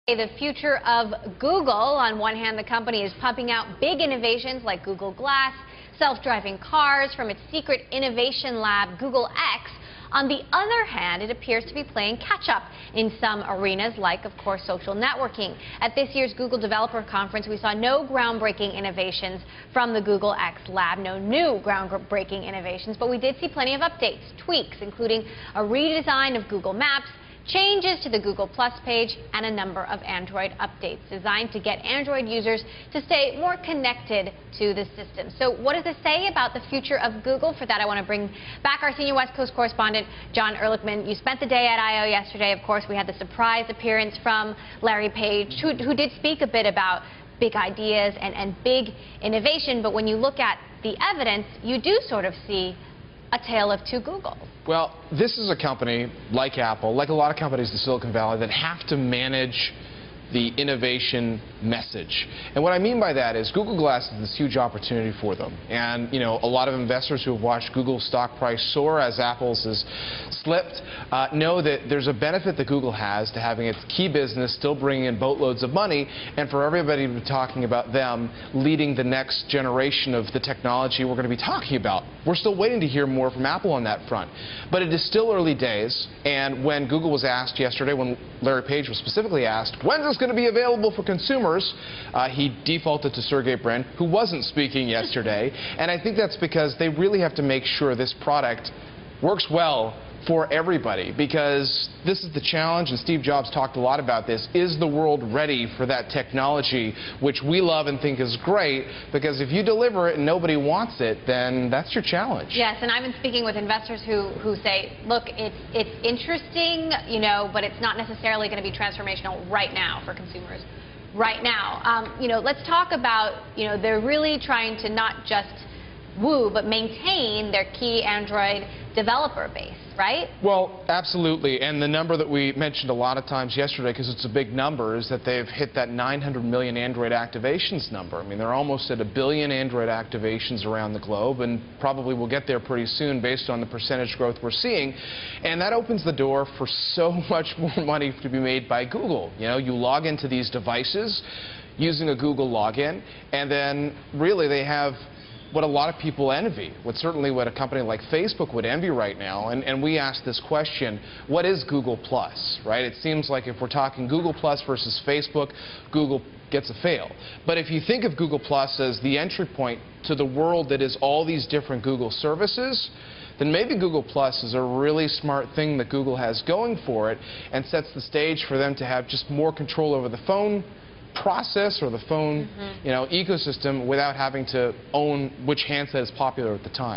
The future of Google. On one hand, the company is pumping out big innovations like Google Glass, self-driving cars from its secret innovation lab, Google X. On the other hand, it appears to be playing catch-up in some arenas like, of course, social networking. At this year's Google Developer Conference, we saw no groundbreaking innovations from the Google X lab, no new groundbreaking innovations, but we did see plenty of updates, tweaks, including a redesign of Google Maps, changes to the Google Plus page, and a number of Android updates designed to get Android users to stay more connected to the system. So what does this say about the future of Google? For that, I want to bring back our senior West Coast correspondent, John Ehrlichman. You spent the day at I/O yesterday. Of course, we had the surprise appearance from Larry Page, who did speak a bit about big ideas and big innovation. But when you look at the evidence, you do sort of see a tale of two Googles. Well, this is a company like Apple, like a lot of companies in Silicon Valley, that have to manage the innovation message. And what I mean by that is Google Glass is this huge opportunity for them. And, you know, a lot of investors who have watched Google's stock price soar as Apple's has slipped know that there's a benefit that Google has to having its key business still bringing in boatloads of money, and for everybody to be talking about them leading the next generation of the technology we're going to be talking about. We're still waiting to hear more from Apple on that front. But it is still early days, and when Google was asked yesterday, when Larry Page was specifically asked, when's this going to be available for consumers, he defaulted to Sergey Brin, who wasn't speaking yesterday. And I think that's because they really have to make sure this product works well for everybody, because this is the challenge, and Steve Jobs talked a lot about this. Is the world ready for that technology, which we love and think is great? Because if you deliver it and nobody wants it, then that's your challenge. Yes, and I've been speaking with investors who say, look, it's interesting, you know, but it's not necessarily going to be transformational right now for consumers. Right now, you know, let's talk about, you know, they're really trying to not just woo, but maintain their key Android developer base, right? Well, absolutely. And the number that we mentioned a lot of times yesterday, because it's a big number, is that they've hit that 900 million Android activations number. I mean, they're almost at 1 billion Android activations around the globe, and probably will get there pretty soon based on the percentage growth we're seeing. And that opens the door for so much more money to be made by Google. You know, you log into these devices using a Google login, and then really they have what a lot of people envy, certainly what a company like Facebook would envy right now. And we asked this question, what is Google Plus, right? It seems like if we're talking Google Plus versus Facebook, Google gets a fail. But if you think of Google Plus as the entry point to the world that is all these different Google services, then maybe Google Plus is a really smart thing that Google has going for it, and sets the stage for them to have just more control over the phone process or the phone, you know, ecosystem, without having to own which handset is popular at the time.